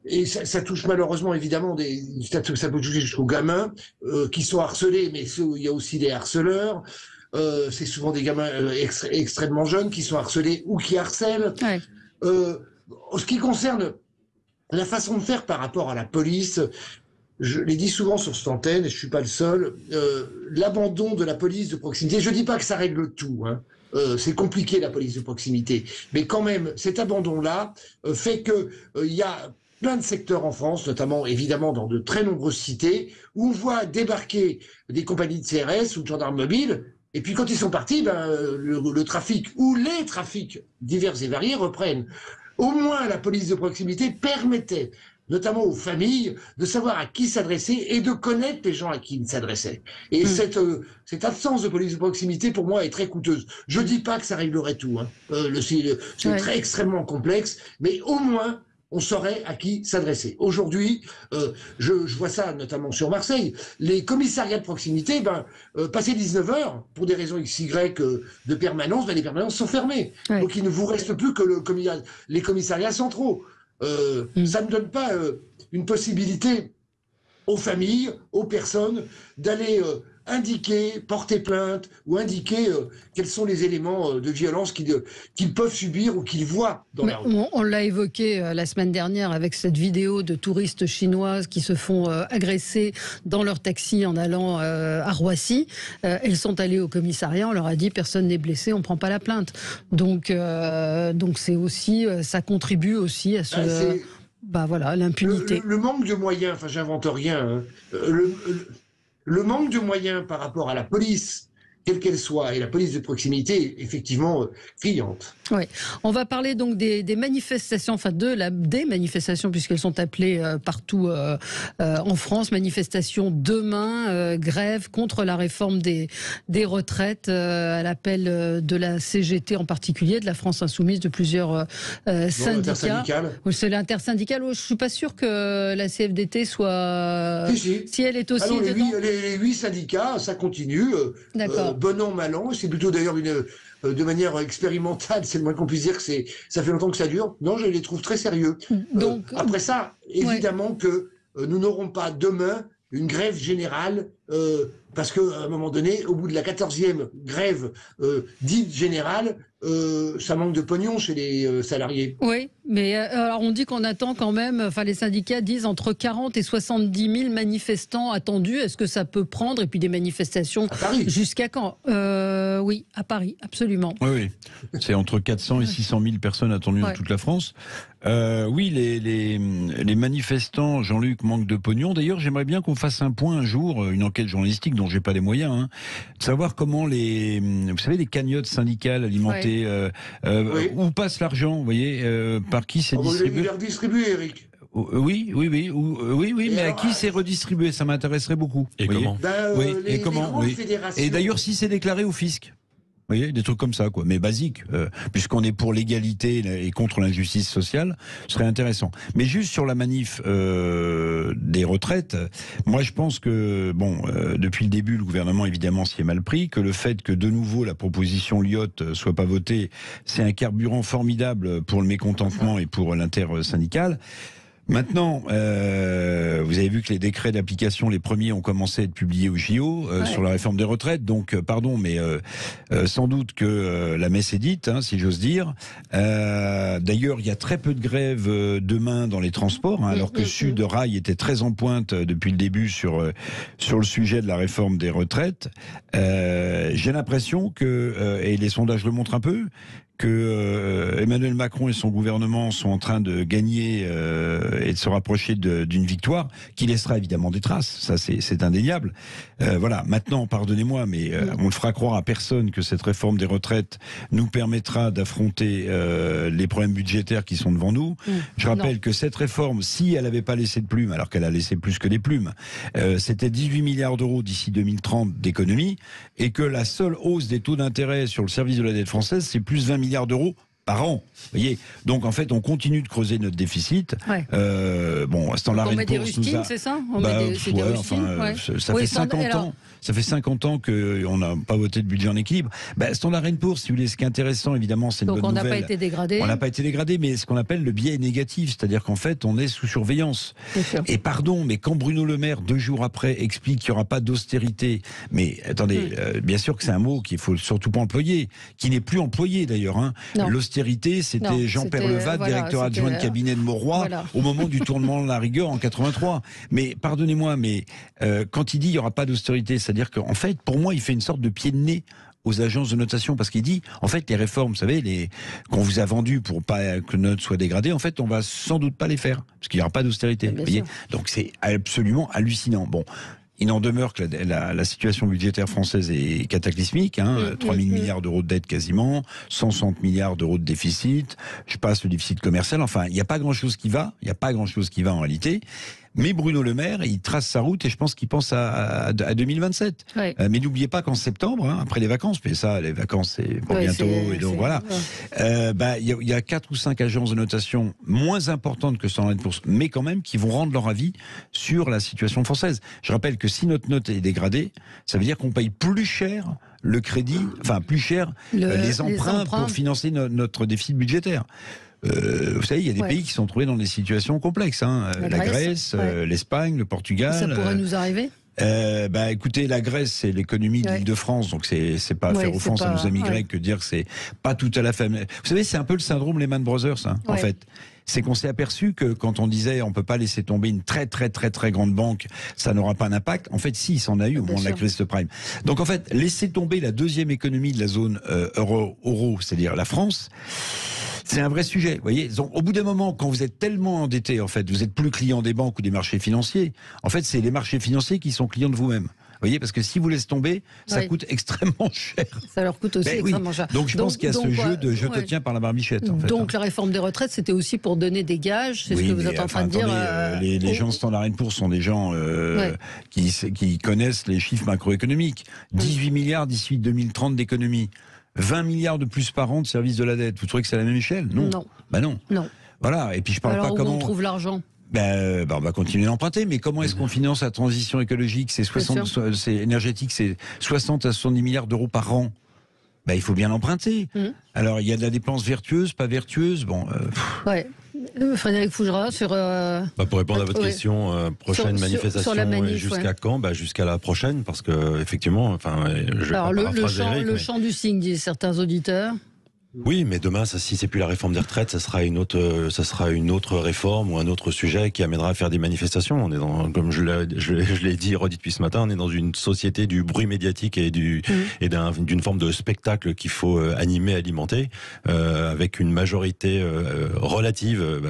Speaker 4: Et ça touche malheureusement évidemment ça peut toucher jusqu'aux gamins qui sont harcelés, mais il y a aussi des harceleurs. C'est souvent des gamins extrêmement jeunes qui sont harcelés ou qui harcèlent. En ce qui concerne la façon de faire par rapport à la police, je l'ai dit souvent sur cette antenne, et je suis pas le seul, l'abandon de la police de proximité, je dis pas que ça règle tout, hein. C'est compliqué la police de proximité, mais quand même cet abandon-là fait que il y a plein de secteurs en France, notamment évidemment dans de très nombreuses cités, où on voit débarquer des compagnies de CRS ou de gendarmes mobiles, et puis quand ils sont partis, le trafic ou les trafics divers et variés reprennent. Au moins la police de proximité permettait, notamment aux familles, de savoir à qui s'adresser et de connaître les gens à qui ils s'adressaient. Et cette absence de police de proximité, pour moi, est très coûteuse. Je dis pas que ça réglerait tout, hein. C'est très extrêmement complexe, mais au moins on saurait à qui s'adresser. Aujourd'hui, je vois ça notamment sur Marseille, les commissariats de proximité, passé 19h, pour des raisons XY de permanence, les permanences sont fermées. Donc il ne vous reste plus que les commissariats centraux. Ça ne donne pas une possibilité aux familles, aux personnes, d'aller indiquer, porter plainte ou indiquer quels sont les éléments de violence qu'ils peuvent subir ou qu'ils voient dans la rue.
Speaker 2: On l'a évoqué la semaine dernière avec cette vidéo de touristes chinoises qui se font agresser dans leur taxi en allant à Roissy. Elles sont allées au commissariat, on leur a dit personne n'est blessé, on ne prend pas la plainte. Donc c'est aussi, ça contribue aussi à ce... l'impunité.
Speaker 4: Le manque de moyens, enfin j'invente rien, hein, le manque de moyens par rapport à la police, quelle qu'elle soit, et la police de proximité est effectivement criante.
Speaker 2: Oui, on va parler donc des manifestations, des manifestations puisqu'elles sont appelées partout en France. Manifestations demain, grève contre la réforme des retraites, à l'appel de la CGT en particulier, de la France Insoumise, de plusieurs syndicats. C'est l'intersyndicale. Je suis pas sûr que la CFDT soit. Si elle est aussi dedans.
Speaker 4: Les 8 syndicats, ça continue.
Speaker 2: D'accord.
Speaker 4: Bon an, mal an. C'est plutôt d'ailleurs de manière expérimentale, c'est le moins qu'on puisse dire que ça fait longtemps que ça dure. Non, je les trouve très sérieux. Donc, après ça, évidemment que nous n'aurons pas demain une grève générale, parce qu'à un moment donné, au bout de la 14e grève dite générale, ça manque de pognon chez les salariés.
Speaker 2: Oui, mais alors on dit qu'on attend quand même, les syndicats disent entre 40 et 70 000 manifestants attendus. Est-ce que ça peut prendre? Et puis des manifestations jusqu'à quand? Oui, à Paris, absolument.
Speaker 3: Oui. C'est entre 400 et 600 000 personnes attendues dans toute la France. Oui, les manifestants, Jean-Luc, manquent de pognon. D'ailleurs, j'aimerais bien qu'on fasse un point un jour, une enquête journalistique dont j'ai pas les moyens, de savoir comment vous savez, les cagnottes syndicales alimentées, où passe l'argent, vous voyez, par qui c'est distribué?
Speaker 4: Il est redistribué, Eric.
Speaker 3: Oui, mais à qui c'est redistribué? Ça m'intéresserait beaucoup.
Speaker 5: Et comment?
Speaker 4: Et comment?
Speaker 3: Et d'ailleurs, si c'est déclaré au fisc. Vous voyez, des trucs comme ça, quoi, mais basiques, puisqu'on est pour l'égalité et contre l'injustice sociale, ce serait intéressant. Mais juste sur la manif des retraites, moi je pense que, depuis le début, le gouvernement évidemment s'y est mal pris, que le fait que de nouveau la proposition Lyotte soit pas votée, c'est un carburant formidable pour le mécontentement et pour l'intersyndical. Maintenant, vous avez vu que les décrets d'application, les premiers, ont commencé à être publiés au JO sur la réforme des retraites. Donc, pardon, mais sans doute que la messe est dite, hein, si j'ose dire. D'ailleurs, il y a très peu de grèves demain dans les transports, hein, alors que Sud Rail était très en pointe depuis le début sur le sujet de la réforme des retraites. J'ai l'impression que, et les sondages le montrent un peu, que Emmanuel Macron et son gouvernement sont en train de gagner et de se rapprocher d'une victoire qui laissera évidemment des traces. Ça, c'est indéniable. Voilà. Maintenant, pardonnez-moi, mais on ne fera croire à personne que cette réforme des retraites nous permettra d'affronter les problèmes budgétaires qui sont devant nous. Je rappelle que cette réforme, si elle n'avait pas laissé de plumes, alors qu'elle a laissé plus que des plumes, c'était 18 milliards d'euros d'ici 2030 d'économies, et que la seule hausse des taux d'intérêt sur le service de la dette française, c'est plus 20 milliards d'euros par an. Vous voyez, donc en fait, on continue de creuser notre déficit. Bon, Standard & Poor's nous a...
Speaker 2: c'est ça
Speaker 3: ça fait 50 ans. Ça fait 50 ans qu'on n'a pas voté de budget en équilibre. Standard & Poor's, si vous voulez, ce qui est intéressant, évidemment, c'est une bonne nouvelle. Donc on n'a pas été dégradé. On n'a pas été dégradé, mais ce qu'on appelle le biais négatif, c'est-à-dire qu'en fait, on est sous surveillance. Et pardon, mais quand Bruno Le Maire, 2 jours après, explique qu'il n'y aura pas d'austérité, mais attendez, bien sûr que c'est un mot qu'il ne faut surtout pas employer, qui n'est plus employé d'ailleurs. Hein. L'austérité, c'était Jean Perlevat, directeur adjoint de cabinet de Mauroy, au moment du tournement de la rigueur en 83. Mais pardonnez-moi, mais quand il dit qu'il n'y aura pas d'austérité, c'est-à-dire qu'en fait, pour moi, il fait une sorte de pied de nez aux agences de notation, parce qu'il dit, en fait, les réformes, vous savez, qu'on vous a vendues pour pas que notre soit dégradée, en fait, on va sans doute pas les faire, parce qu'il n'y aura pas d'austérité. Vous voyez ? Donc c'est absolument hallucinant. Bon. Il n'en demeure que la situation budgétaire française est cataclysmique, hein, 3 000 milliards d'euros de dette quasiment, 160 milliards d'euros de déficit, je passe le déficit commercial, enfin, il n'y a pas grand-chose qui va, en réalité. Mais Bruno Le Maire, il trace sa route et je pense qu'il pense à 2027. Mais n'oubliez pas qu'en septembre, hein, après les vacances, mais ça, les vacances, c'est pour bientôt, et donc voilà. Il y a 4 ou 5 agences de notation moins importantes que Standard & Poor's, mais quand même qui vont rendre leur avis sur la situation française. Je rappelle que si notre note est dégradée, ça veut dire qu'on paye plus cher le crédit, enfin plus cher les emprunts pour financer notre déficit budgétaire. Vous savez, il y a des pays qui sont trouvés dans des situations complexes. Hein. La Grèce, l'Espagne, le Portugal.
Speaker 2: Ça pourrait nous arriver ?
Speaker 3: Écoutez, la Grèce, c'est l'économie de l'Île-de-France, donc c'est pas faire offense à nos amis grecs que dire que c'est pas tout à la famille. Vous savez, c'est un peu le syndrome Lehman Brothers, hein, en fait. C'est qu'on s'est aperçu que quand on disait on peut pas laisser tomber une très très très très grande banque, ça n'aura pas d'impact. En fait, si, ça en a eu au moment de la crise subprime. Donc en fait, laisser tomber la deuxième économie de la zone euro, c'est-à-dire la France, c'est un vrai sujet. Vous voyez, donc, au bout d'un moment, quand vous êtes tellement endetté, en fait, vous êtes plus client des banques ou des marchés financiers. En fait, c'est les marchés financiers qui sont clients de vous-même. Vous voyez, parce que si vous laissez tomber, ça coûte extrêmement cher.
Speaker 2: Ça leur coûte aussi extrêmement cher.
Speaker 3: Donc je pense qu'il y a ce jeu de je te tiens par la barbichette. En fait,
Speaker 2: donc la réforme des retraites, c'était aussi pour donner des gages, c'est ce que vous êtes en train de dire.
Speaker 3: Les gens de Standard & Poor's sont des gens qui connaissent les chiffres macroéconomiques. 18 milliards d'ici 2030 d'économie. 20 milliards de plus par an de services de la dette. Vous trouvez que c'est à la même échelle ? Non. Non. Voilà. Et puis je parle pas comment
Speaker 2: on trouve l'argent.
Speaker 3: On va continuer d'emprunter, mais comment est-ce qu'on finance la transition écologique ? C'est énergétique, c'est 60 à 70 milliards d'euros par an. Il faut bien l'emprunter. Alors, il y a de la dépense vertueuse, pas vertueuse.
Speaker 2: Frédéric Fougera sur...
Speaker 5: pour répondre à votre question, prochaine manifestation, jusqu'à quand ? Jusqu'à la prochaine, parce que effectivement,
Speaker 2: le champ du signe, disent certains auditeurs.
Speaker 5: Oui, mais demain, si c'est plus la réforme des retraites, ça sera une autre réforme ou un autre sujet qui amènera à faire des manifestations. On est dans, comme je l'ai dit, redit depuis ce matin, on est dans une société du bruit médiatique et d'une forme de spectacle qu'il faut animer, alimenter, avec une majorité relative.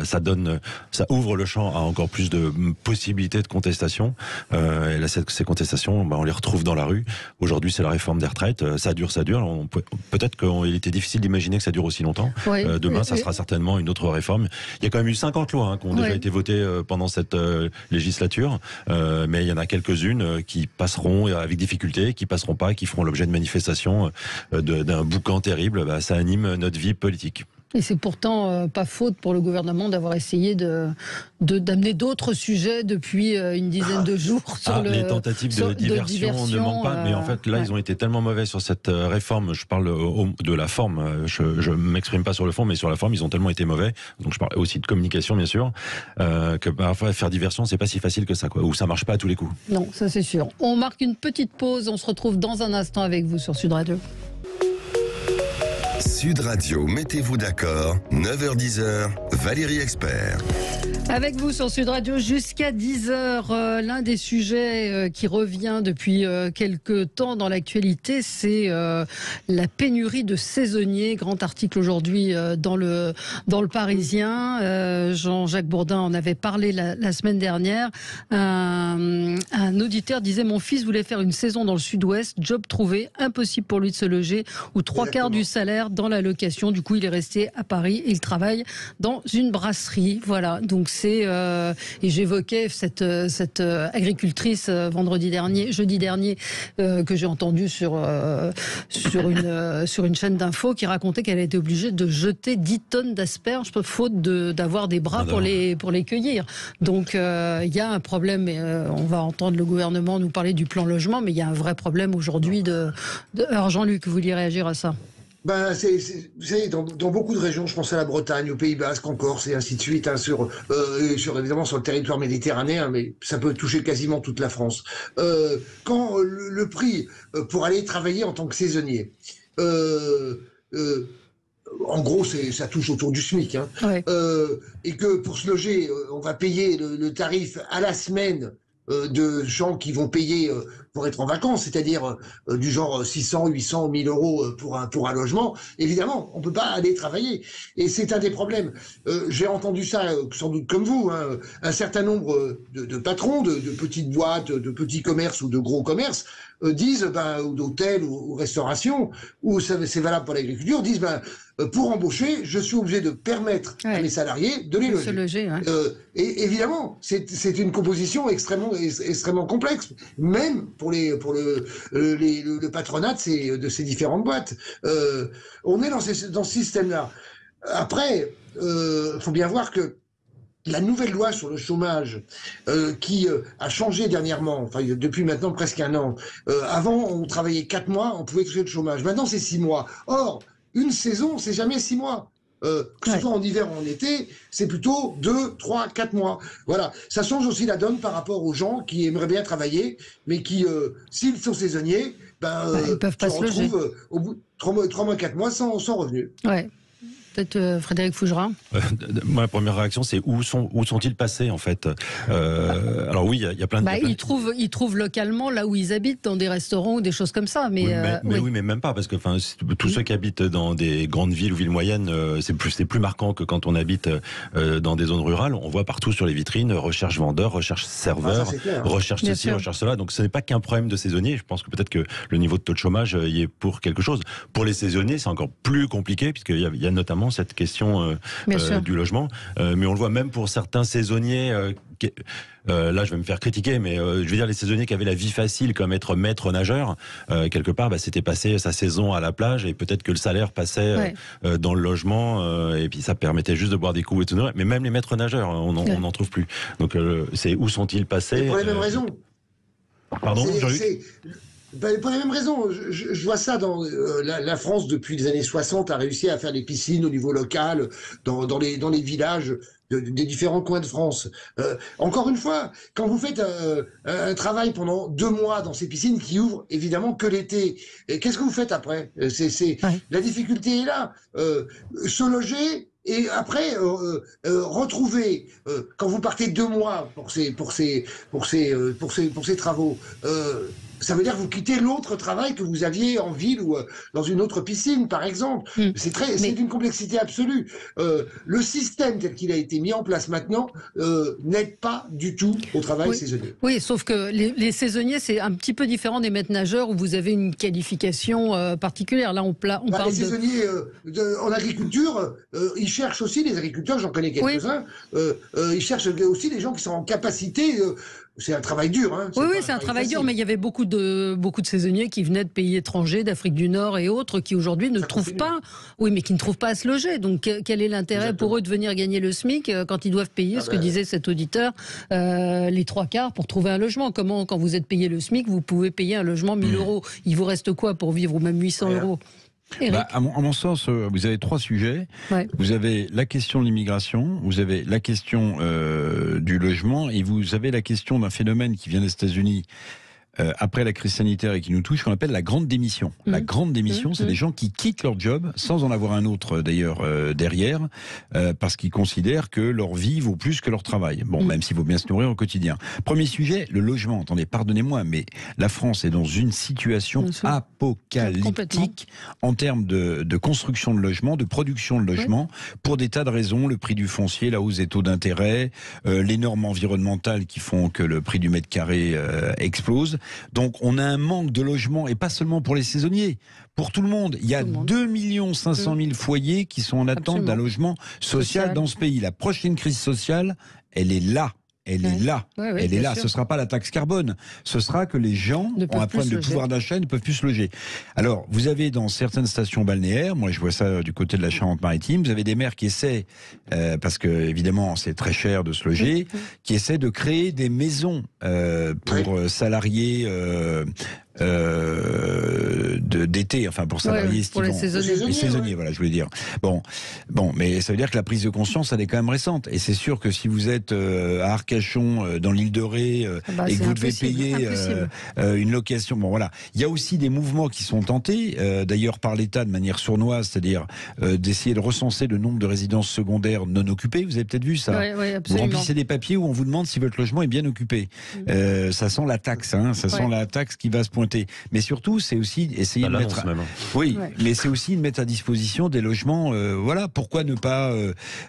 Speaker 5: Ça ouvre le champ à encore plus de possibilités de contestation. Et là, ces contestations, on les retrouve dans la rue. Aujourd'hui, c'est la réforme des retraites. Ça dure. Peut-être qu'il était difficile d'imaginer que ça dure aussi longtemps. Demain, ça sera certainement une autre réforme. Il y a quand même eu 50 lois qui ont déjà été votées pendant cette législature, mais il y en a quelques-unes qui passeront avec difficulté, qui passeront pas, qui feront l'objet de manifestations d'un boucan terrible. Ça anime notre vie politique.
Speaker 2: Et c'est pourtant pas faute pour le gouvernement d'avoir essayé d'amener d'autres sujets depuis une dizaine de jours sur
Speaker 5: les tentatives de diversion ne manquent pas, mais en fait là ils ont été tellement mauvais sur cette réforme. Je parle de la forme, je m'exprime pas sur le fond, mais sur la forme ils ont tellement été mauvais. Donc je parle aussi de communication bien sûr, que parfois faire diversion c'est pas si facile que ça, quoi, ou ça marche pas à tous les coups.
Speaker 2: Non, ça c'est sûr. On marque une petite pause, on se retrouve dans un instant avec vous sur Sud Radio.
Speaker 1: Sud Radio, mettez-vous d'accord, 9h-10h, Valérie Expert.
Speaker 2: Avec vous sur Sud Radio jusqu'à 10h, l'un des sujets qui revient depuis quelques temps dans l'actualité, c'est la pénurie de saisonniers. Grand article aujourd'hui dans le Parisien. Jean-Jacques Bourdin en avait parlé la semaine dernière. Un auditeur disait: mon fils voulait faire une saison dans le sud-ouest, job trouvé, impossible pour lui de se loger, ou 3/4 du salaire dans la location. Du coup, il est resté à Paris et il travaille dans une brasserie. Voilà, donc c'est et j'évoquais cette agricultrice jeudi dernier que j'ai entendue sur une chaîne d'infos qui racontait qu'elle a été obligée de jeter 10 tonnes d'asperges faute d'avoir des bras pour les cueillir. Donc il y a un problème, et on va entendre le gouvernement nous parler du plan logement, mais il y a un vrai problème aujourd'hui Alors Jean-Luc, vous vouliez réagir à ça?
Speaker 4: Vous savez, dans beaucoup de régions, je pense à la Bretagne, au Pays Basque, en Corse et ainsi de suite, hein, évidemment sur le territoire méditerranéen, mais ça peut toucher quasiment toute la France. Quand le prix pour aller travailler en tant que saisonnier, en gros, ça touche autour du SMIC, hein, ouais. Et que pour se loger, on va payer le tarif à la semaine de gens qui vont payer pour être en vacances, c'est-à-dire du genre 600, 800, 1000 euros pour un logement. Évidemment, on peut pas aller travailler. Et c'est un des problèmes. J'ai entendu ça, sans doute comme vous, hein, un certain nombre de patrons de petites boîtes, de petits commerces ou de gros commerces disent, ou d'hôtels ou restauration, ou c'est valable pour l'agriculture, disent, pour embaucher, je suis obligé de permettre à mes salariés de les loger. Se loger, ouais. Et évidemment, c'est une composition extrêmement complexe, même pour le patronat de ces différentes boîtes. On est dans ce système-là. Après, faut bien voir que la nouvelle loi sur le chômage qui a changé dernièrement, enfin depuis maintenant presque un an. Avant, on travaillait 4 mois, on pouvait toucher le chômage. Maintenant, c'est 6 mois. Or, une saison, c'est jamais 6 mois. Que ce soit en hiver ou en été, c'est plutôt 2, 3, 4 mois. Voilà. Ça change aussi la donne par rapport aux gens qui aimeraient bien travailler, mais qui, s'ils sont saisonniers,
Speaker 2: ils peuvent pas se loger.
Speaker 4: Au bout de 3 mois, 4 mois sans revenu.
Speaker 2: Ouais. Peut-être Frédéric Fougerat.
Speaker 5: Ma première réaction, c'est où sont-ils passés en fait Alors oui, il y a plein de.
Speaker 2: Ils trouvent localement là où ils habitent, dans des restaurants ou des choses comme ça. Mais
Speaker 5: oui, mais même pas, parce que tous ceux qui habitent dans des grandes villes ou villes moyennes, c'est plus marquant que quand on habite dans des zones rurales. On voit partout sur les vitrines recherche vendeur, recherche serveur, recherche ceci, recherche cela. Donc ce n'est pas qu'un problème de saisonniers. Je pense que peut-être que le niveau de taux de chômage y est pour quelque chose. Pour les saisonniers, c'est encore plus compliqué puisqu'il y a notamment cette question du logement, mais on le voit même pour certains saisonniers. Là, je vais me faire critiquer, mais je veux dire les saisonniers qui avaient la vie facile, comme être maître nageur, quelque part, c'était passer sa saison à la plage et peut-être que le salaire passait dans le logement, et puis ça permettait juste de boire des coups et tout. Mais même les maîtres nageurs, on n'en trouve plus. Donc, c'est où sont-ils passés?
Speaker 4: Pour les mêmes raisons.
Speaker 5: Pardon,
Speaker 4: pour la même raison, je vois ça dans la France depuis les années 60 a réussi à faire des piscines au niveau local dans les villages des différents coins de France. Encore une fois, quand vous faites un travail pendant 2 mois dans ces piscines qui ouvrent évidemment que l'été, qu'est-ce que vous faites après? La difficulté est là. Se loger. Et après, retrouver, quand vous partez 2 mois pour ces travaux, ça veut dire que vous quittez l'autre travail que vous aviez en ville ou dans une autre piscine, par exemple. C'est d'une complexité absolue. Le système tel qu'il a été mis en place maintenant n'aide pas du tout au travail saisonnier.
Speaker 2: Oui, sauf que les saisonniers, c'est un petit peu différent des maîtres nageurs où vous avez une qualification particulière. Là, on parle
Speaker 4: les saisonniers en agriculture, ils cherchent aussi, les agriculteurs, j'en connais quelques-uns, ils cherchent aussi des gens qui sont en capacité c'est un travail dur. Hein.
Speaker 2: Oui, c'est un travail dur, mais il y avait beaucoup de saisonniers qui venaient de pays étrangers, d'Afrique du Nord et autres, qui aujourd'hui ne trouvent pas, qui ne trouvent pas à se loger. Donc quel est l'intérêt pour eux de venir gagner le SMIC quand ils doivent payer, ce que disait cet auditeur, les 3/4 pour trouver un logement? Comment, quand vous êtes payé le SMIC, vous pouvez payer un logement 1 000 €? Il vous reste quoi pour vivre, ou même 800 €?
Speaker 3: À mon sens, vous avez 3 sujets. Ouais. Vous avez la question de l'immigration, vous avez la question du logement, et vous avez la question d'un phénomène qui vient des États-Unis après la crise sanitaire et qui nous touche, qu'on appelle la grande démission. La grande démission, c'est des gens qui quittent leur job sans en avoir un autre d'ailleurs derrière, parce qu'ils considèrent que leur vie vaut plus que leur travail. Bon, même s'il faut bien se nourrir au quotidien. Premier sujet, le logement. Attendez, pardonnez-moi, mais la France est dans une situation apocalyptique en termes de construction de logements, de production de logements, pour des tas de raisons. Le prix du foncier, la hausse des taux d'intérêt, les normes environnementales qui font que le prix du mètre carré explose. Donc on a un manque de logements, et pas seulement pour les saisonniers, pour tout le monde. Il y a 2 500 000 foyers qui sont en attente d'un logement social dans ce pays. La prochaine crise sociale, elle est là. Elle est là. Elle est là. Ce ne sera pas la taxe carbone. Ce sera que les gens ont un problème de pouvoir d'achat et ne peuvent plus se loger. Alors, vous avez dans certaines stations balnéaires, moi je vois ça du côté de la Charente-Maritime, vous avez des maires qui essaient, parce que évidemment c'est très cher de se loger, qui essaient de créer des maisons pour salariés d'été, enfin pour salariés estivants.
Speaker 2: Pour les saisonniers.
Speaker 3: Les saisonniers, voilà, je voulais dire. Bon, mais ça veut dire que la prise de conscience, elle est quand même récente. Et c'est sûr que si vous êtes à Arcachon, dans l'île de Ré, et que vous devez payer une location, bon voilà. Il y a aussi des mouvements qui sont tentés, d'ailleurs par l'État de manière sournoise, c'est-à-dire d'essayer de recenser le nombre de résidences secondaires non occupées. Vous avez peut-être vu ça. Vous remplissez des papiers où on vous demande si votre logement est bien occupé. Ça sent la taxe, hein, ça sent la taxe qui va se pointer. Mais surtout, c'est aussi essayer de mettre, mais c'est aussi de mettre à disposition des logements. Voilà, pourquoi ne pas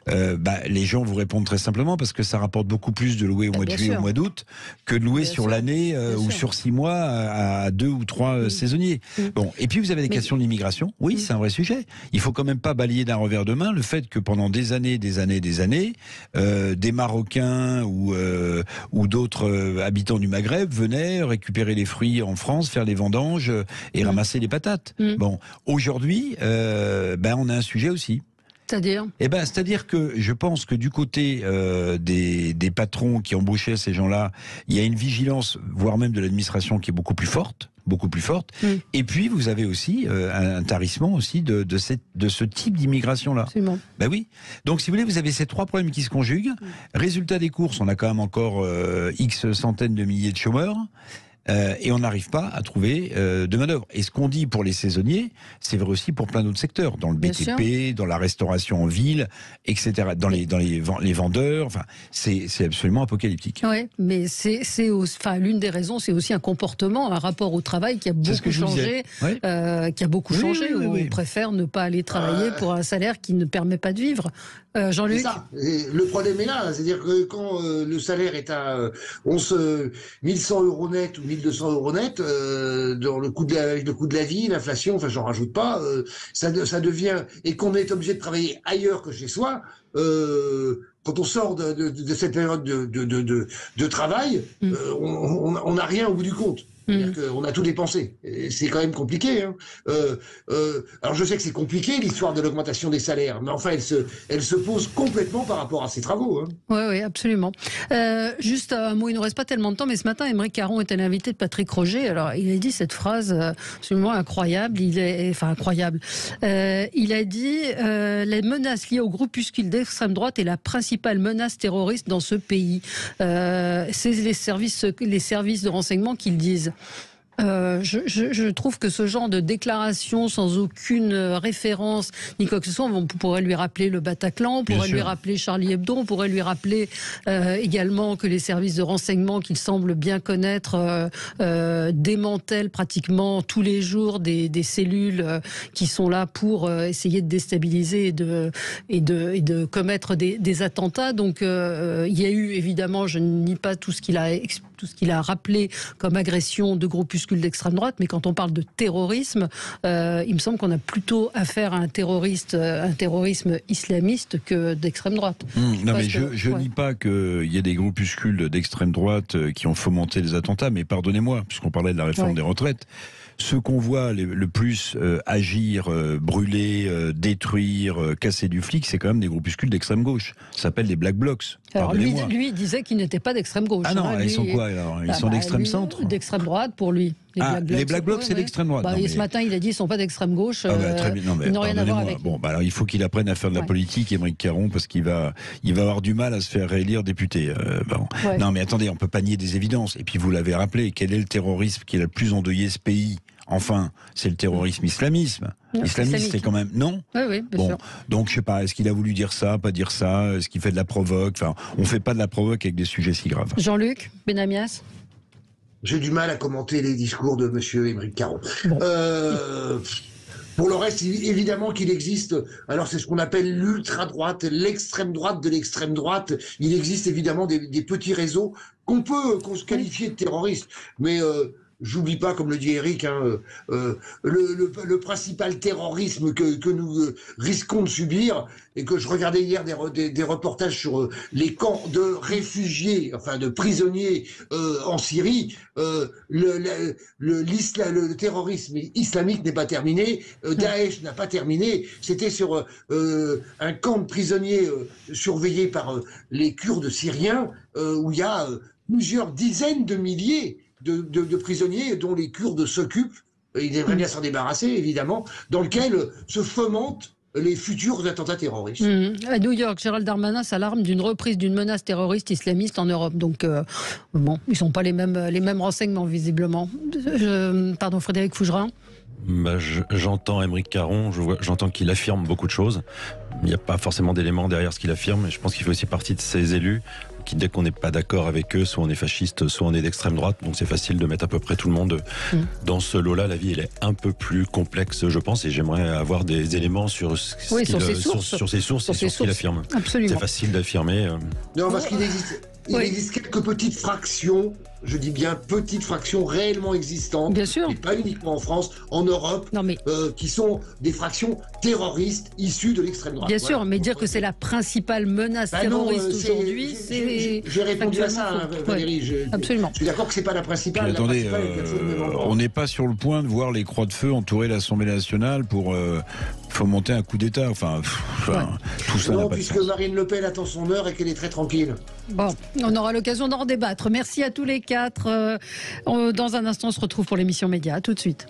Speaker 3: les gens vous répondent très simplement parce que ça rapporte beaucoup plus de louer au mois de juillet, au mois d'août, que de louer sur l'année ou sur 6 mois à 2 ou 3 saisonniers. Bon, et puis vous avez des questions de l'immigration. Oui, c'est un vrai sujet. Il faut quand même pas balayer d'un revers de main le fait que pendant des années, des Marocains ou d'autres habitants du Maghreb venaient récupérer les fruits en France, faire les vendanges et ramasser les patates. Bon, aujourd'hui, on a un sujet aussi.
Speaker 2: C'est-à-dire ?
Speaker 3: C'est-à-dire que je pense que du côté des patrons qui embauchaient ces gens-là, il y a une vigilance, voire même de l'administration qui est beaucoup plus forte. Et puis vous avez aussi un tarissement aussi de ce type d'immigration-là. Ben oui. Donc si vous voulez, vous avez ces 3 problèmes qui se conjuguent. Résultat des courses, on a quand même encore X centaines de milliers de chômeurs. Et on n'arrive pas à trouver de main-d'œuvre. Et ce qu'on dit pour les saisonniers, c'est vrai aussi pour plein d'autres secteurs, dans le BTP, dans la restauration en ville, etc. Dans les vendeurs. Enfin, c'est absolument apocalyptique.
Speaker 2: Oui, mais l'une des raisons, c'est aussi un comportement, un rapport au travail qui a beaucoup changé, on préfère ne pas aller travailler pour un salaire qui ne permet pas de vivre. Jean-Luc.
Speaker 4: C'est ça. Et le problème est là, c'est-à-dire que quand le salaire est à 1100 € net ou 1200 € net, dans le coût de la vie, l'inflation, enfin j'en rajoute pas, ça devient, et qu'on est obligé de travailler ailleurs que chez soi, quand on sort de cette période de travail, on n'a rien au bout du compte. C'est-à-dire qu'on a tout dépensé. C'est quand même compliqué. Hein. Alors je sais que c'est compliqué l'histoire de l'augmentation des salaires, mais enfin elle se pose complètement par rapport à ces travaux. Hein.
Speaker 2: Oui, absolument. Juste un mot, il ne nous reste pas tellement de temps, mais ce matin, Aymeric Caron était l'invité de Patrick Roger. Alors il a dit cette phrase absolument incroyable. Il a dit les menaces liées au groupuscule d'extrême droite est la principale menace terroriste dans ce pays. C'est les services de renseignement qui le disent. Je trouve que ce genre de déclaration sans aucune référence ni quoi que ce soit, on pourrait lui rappeler le Bataclan, on pourrait lui rappeler Charlie Hebdo, on pourrait lui rappeler également que les services de renseignement qu'il semble bien connaître démantèlent pratiquement tous les jours des cellules qui sont là pour essayer de déstabiliser et de commettre des attentats. Donc il y a eu évidemment, je ne nie pas tout ce qu'il a rappelé comme agression de groupuscules groupuscules d'extrême droite, mais quand on parle de terrorisme, il me semble qu'on a plutôt affaire à un terrorisme islamiste que d'extrême droite.
Speaker 3: Non, mais je nie pas qu'il y ait des groupuscules d'extrême droite qui ont fomenté les attentats, mais pardonnez-moi, puisqu'on parlait de la réforme des retraites, ceux qu'on voit le plus agir, brûler, détruire, casser du flic, c'est quand même des groupuscules d'extrême gauche. Ça s'appelle les Black Blocs.
Speaker 2: Alors lui, il disait qu'ils n'étaient pas d'extrême gauche.
Speaker 3: Ah non, ils sont quoi alors? Ils sont d'extrême centre?
Speaker 2: D'extrême droite pour lui.
Speaker 3: Les Black Blocs, c'est d'extrême droite.
Speaker 2: Et ce matin, il a dit qu'ils ne sont pas d'extrême gauche.
Speaker 3: Très bien. Non, mais
Speaker 2: ils n'ont rien à voir avec.
Speaker 3: Bon, alors il faut qu'il apprenne à faire de la politique, Émeric Caron, parce qu'il va avoir du mal à se faire réélire député. Non, mais attendez, on peut pas nier des évidences. Et puis vous l'avez rappelé, quel est le terrorisme qui a le plus endeuillé ce pays? Enfin, c'est le terrorisme islamiste, c'est quand même... Non?
Speaker 2: Oui, bien sûr.
Speaker 3: Donc, je sais pas, est-ce qu'il a voulu dire ça, pas dire ça? Est-ce qu'il fait de la provoque? Enfin, on fait pas de la provoque avec des sujets si graves.
Speaker 2: Jean-Luc Benamias?
Speaker 4: J'ai du mal à commenter les discours de monsieur Émeric Caron. Bon. Pour le reste, évidemment qu'il existe, alors c'est ce qu'on appelle l'ultra-droite, l'extrême droite de l'extrême droite. Il existe évidemment des petits réseaux qu'on se qualifier de terroristes, mais... j'oublie pas, comme le dit Eric, le principal terrorisme que nous risquons de subir, et que je regardais hier des reportages sur les camps de réfugiés, enfin de prisonniers en Syrie. Le terrorisme islamique n'est pas terminé, Daesh n'a pas terminé. C'était sur un camp de prisonniers surveillé par les Kurdes syriens, où il y a plusieurs dizaines de milliers de prisonniers dont les Kurdes s'occupent, et ils aimeraient bien s'en débarrasser évidemment, dans lequel se fomentent les futurs attentats terroristes.
Speaker 2: À New York, Gérald Darmanin s'alarme d'une reprise d'une menace terroriste islamiste en Europe. Donc, bon, ils n'ont pas les mêmes renseignements visiblement. Pardon, Frédéric Fougerin.
Speaker 5: J'entends Émeric Caron, j'entends qu'il affirme beaucoup de choses. Il n'y a pas forcément d'éléments derrière ce qu'il affirme, et je pense qu'il fait aussi partie de ces élus qui, dès qu'on n'est pas d'accord avec eux, soit on est fasciste, soit on est d'extrême droite, donc c'est facile de mettre à peu près tout le monde dans ce lot-là. La vie, elle est un peu plus complexe, je pense, et j'aimerais avoir des éléments sur ses sources et sur ce qu'il affirme.
Speaker 2: Absolument.
Speaker 5: C'est facile d'affirmer.
Speaker 4: Non, parce qu'il existe quelques petites fractions, je dis bien petites fractions réellement existantes,
Speaker 2: bien sûr,
Speaker 4: et pas uniquement en France, en Europe, qui sont des fractions terroristes issues de l'extrême droite.
Speaker 2: Bien sûr, mais dire que c'est la principale menace terroriste aujourd'hui, c'est...
Speaker 4: J'ai répondu à ça, Valérie.
Speaker 2: Absolument.
Speaker 4: Je suis d'accord que c'est pas la principale.
Speaker 3: Mais attendez, on n'est pas sur le point de voir les croix de feu entourer l'Assemblée nationale pour fomenter un coup d'État. Tout ça.
Speaker 4: Non, puisque Marine Le Pen attend son heure et qu'elle est très tranquille.
Speaker 2: Bon, on aura l'occasion d'en débattre. Merci à tous les quatre. Dans un instant, on se retrouve pour l'émission Média. À tout de suite.